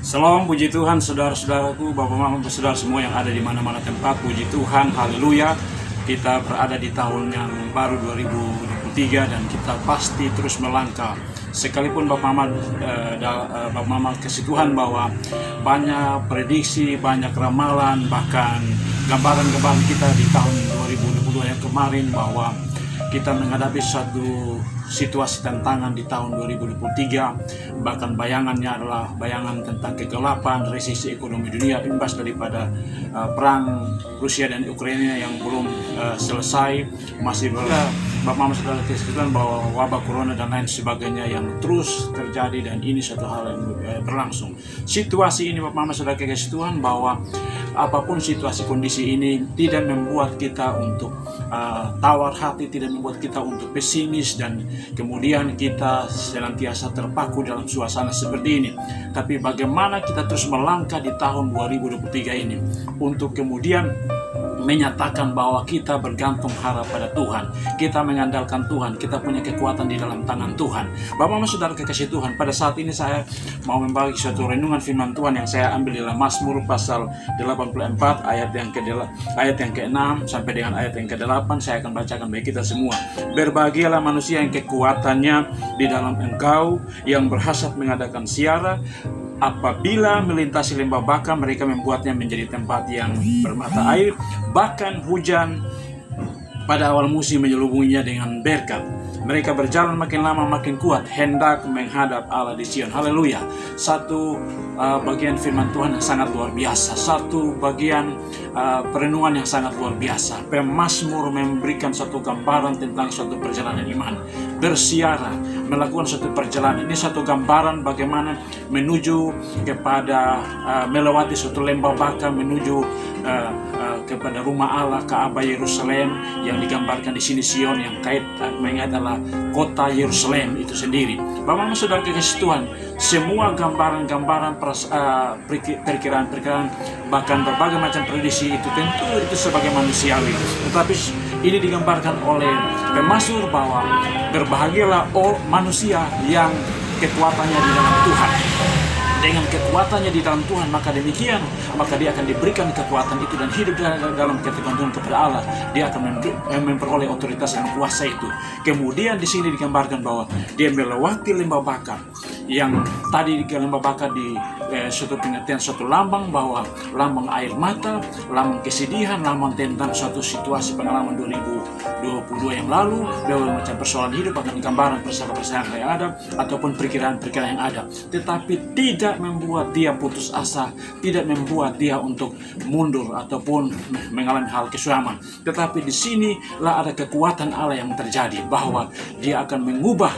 Salam, puji Tuhan, saudara-saudaraku, Bapak Mama, saudara semua yang ada di mana-mana tempat. Puji Tuhan, haleluya. Kita berada di tahun yang baru 2023 dan kita pasti terus melangkah. Sekalipun Bapak Mama kasih Tuhan bahwa banyak prediksi, banyak ramalan, bahkan gambaran-gambaran kita di tahun 2022 yang kemarin bahwa kita menghadapi satu situasi tantangan di tahun 2023, bahkan bayangannya adalah bayangan tentang kegelapan, resesi ekonomi dunia, imbas daripada perang Rusia dan Ukraina yang belum selesai, masih Bapak Mama saudara kesempatan bahwa wabah corona dan lain sebagainya yang terus terjadi, dan ini satu hal yang berlangsung. Situasi ini Bapak Mama saudara kasih Tuhan bahwa apapun situasi kondisi ini tidak membuat kita untuk tawar hati, tidak membuat kita untuk pesimis dan kemudian kita senantiasa terpaku dalam suasana seperti ini. Tapi bagaimana kita terus melangkah di tahun 2023 ini untuk kemudian menyatakan bahwa kita bergantung harap pada Tuhan, kita mengandalkan Tuhan, kita punya kekuatan di dalam tangan Tuhan. Bapak Mama saudara kekasih Tuhan, pada saat ini saya mau membagi suatu renungan firman Tuhan yang saya ambil di dalam Mazmur pasal 84 ayat yang ke-6 sampai dengan ayat yang ke-8. Saya akan bacakan bagi kita semua. Berbahagialah manusia yang kekuatannya di dalam Engkau, yang berhasrat mengadakan siara. Apabila melintasi lembah baka, mereka membuatnya menjadi tempat yang bermata air. Bahkan hujan pada awal musim menyelubunginya dengan berkat. Mereka berjalan makin lama makin kuat, hendak menghadap Allah di Sion. Haleluya. Satu bagian firman Tuhan yang sangat luar biasa. Satu bagian perenungan yang sangat luar biasa. Pemazmur memberikan satu gambaran tentang suatu perjalanan iman. Bersiara, melakukan suatu perjalanan. Ini satu gambaran bagaimana menuju kepada melewati suatu lembah baka, menuju kepada rumah Allah, Ka'bah Yerusalem yang digambarkan di sini Sion, yang mengingat adalah kota Yerusalem itu sendiri. Bapak Mama saudara kekasih Tuhan, semua gambaran-gambaran perkiraan-perkiraan bahkan berbagai macam prediksi itu tentu itu sebagai manusiawi, tetapi ini digambarkan oleh pemazmur bahwa berbahagialah manusia yang kekuatannya di dalam Tuhan. Dengan kekuatannya di dalam Tuhan, maka dia akan diberikan kekuatan itu dan hidup dalam ketergantungan kepada Allah. Dia akan memperoleh otoritas dan kuasa itu. Kemudian di sini digambarkan bahwa dia melewati lembah baka, yang tadi di lembah baka di suatu pengertian, suatu lambang, bahwa lambang air mata, lambang kesedihan, lambang tentang suatu situasi pengalaman 2022 yang lalu, berbagai macam persoalan hidup, akan gambaran persoalan-persoalan yang ada ataupun perkiraan-perkiraan yang ada. Tetapi tidak membuat dia putus asa, tidak membuat dia untuk mundur ataupun mengalami hal kesuaman. Tetapi di sinilah ada kekuatan Allah yang terjadi, bahwa dia akan mengubah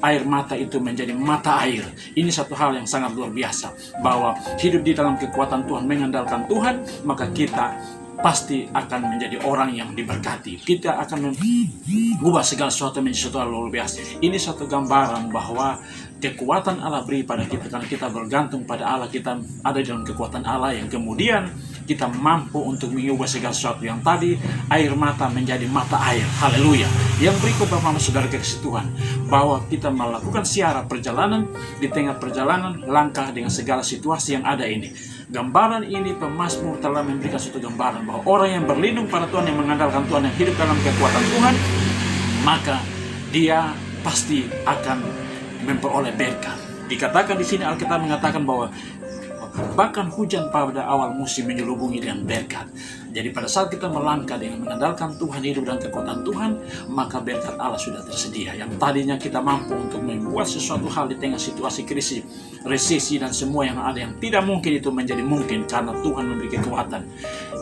air mata itu menjadi mata air. Ini satu hal yang sangat luar biasa, bahwa hidup di dalam kekuatan Tuhan, mengandalkan Tuhan, maka kita pasti akan menjadi orang yang diberkati. Kita akan mengubah segala sesuatu menjadi sesuatu yang luar biasa. Ini satu gambaran bahwa kekuatan Allah beri pada kita, karena kita bergantung pada Allah, kita ada dalam kekuatan Allah yang kemudian kita mampu untuk mengubah segala sesuatu yang tadi air mata menjadi mata air. Haleluya. Yang berikut Bapak Mama saudara kekasih Tuhan, bahwa kita melakukan siara perjalanan, di tengah perjalanan langkah dengan segala situasi yang ada ini. Gambaran ini pemazmur telah memberikan suatu gambaran bahwa orang yang berlindung pada Tuhan, yang mengandalkan Tuhan, yang hidup dalam kekuatan Tuhan, maka dia pasti akan memperoleh berkat. Dikatakan di sini, Alkitab mengatakan bahwa bahkan hujan pada awal musim menyelubungi dengan berkat. Jadi pada saat kita melangkah dengan mengandalkan Tuhan, hidup dalam kekuatan Tuhan, maka berkat Allah sudah tersedia. Yang tadinya kita mampu untuk membuat sesuatu hal di tengah situasi krisis, resesi dan semua yang ada yang tidak mungkin, itu menjadi mungkin karena Tuhan memberi kekuatan.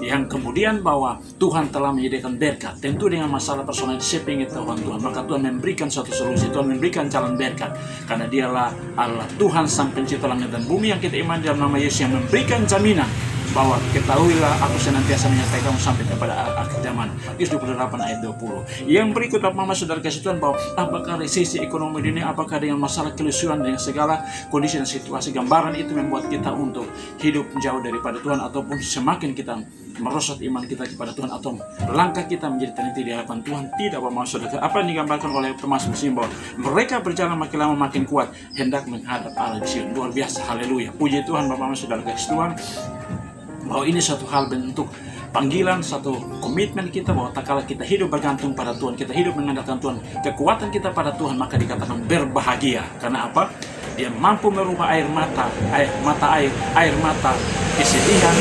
Yang kemudian bahwa Tuhan telah menyediakan berkat, tentu dengan masalah personal sepingit Tuhan, maka Tuhan memberikan suatu solusi, Tuhan memberikan jalan berkat, karena dialah Allah Tuhan Sang Pencipta langit dan bumi yang kita imani dalam nama Yesus, yang memberikan jaminan bahwa ketahuilah aku senantiasa menyertai kamu sampai kepada akhir zaman. Matius 28 ayat 20. Yang berikut Bapak Mama Saudara kasih Tuhan, bahwa apakah resesi ekonomi dunia, apakah dengan masalah kelusuan, dengan segala kondisi dan situasi, gambaran itu membuat kita untuk hidup jauh daripada Tuhan, ataupun semakin kita merosot iman kita kepada Tuhan, atau langkah kita menjadi teliti di hadapan Tuhan? Tidak, Bapak Mama Saudara. Apa yang digambarkan oleh Thomas Musim, bahwa mereka berjalan makin lama makin kuat, hendak menghadap Allah di Sion. Luar biasa, haleluya, puji Tuhan. Bapak Mama Saudara kasih Tuhan, bahwa ini suatu hal bentuk panggilan, satu komitmen kita, bahwa tak kala kita hidup bergantung pada Tuhan, kita hidup mengandalkan Tuhan, kekuatan kita pada Tuhan, maka dikatakan berbahagia. Karena apa? Dia mampu merubah air mata kesedihan,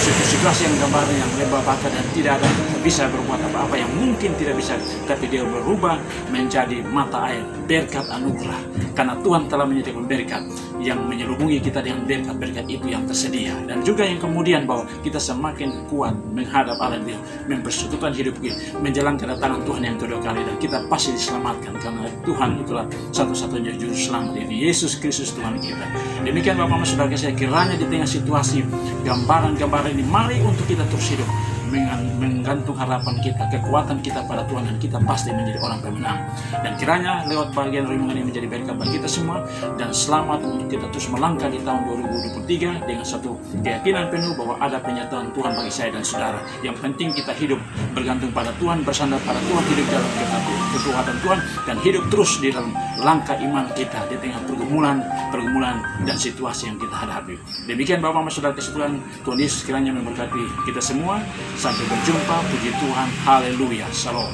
situasi yang gambarnya yang lebah bakar dan tidak ada bisa berbuat apa-apa, yang mungkin tidak bisa, tapi dia berubah menjadi mata air berkat anugerah. Karena Tuhan telah menyediakan berkat yang menyelubungi kita dengan berkat itu yang tersedia. Dan juga yang kemudian, bahwa kita semakin kuat menghadap Allah, dia mempersekutukan hidup kita menjelang kedatangan Tuhan yang kedua kali, dan kita pasti diselamatkan, karena Tuhan itulah satu-satunya juru selamat, ini Yesus Kristus Tuhan kita. Demikian Bapak Mama Saudara saya, kiranya di tengah situasi gambaran-gambaran ini, mari untuk kita terus hidup menggantung harapan kita, kekuatan kita pada Tuhan, dan kita pasti menjadi orang pemenang. Dan kiranya lewat bagian renungan ini menjadi berkat bagi kita semua, dan selamat untuk kita terus melangkah di tahun 2023 dengan satu keyakinan penuh bahwa ada penyertaan Tuhan bagi saya dan saudara. Yang penting kita hidup bergantung pada Tuhan, bersandar pada Tuhan, hidup dalam kekuatan Tuhan, dan hidup terus di dalam langkah iman kita di tengah pergumulan dan situasi yang kita hadapi. Demikian Bapak Mama Saudara kesetuhan, Tuhan Yesus kiranya memberkati kita semua. Sampai berjumpa, puji Tuhan, haleluya, shalom.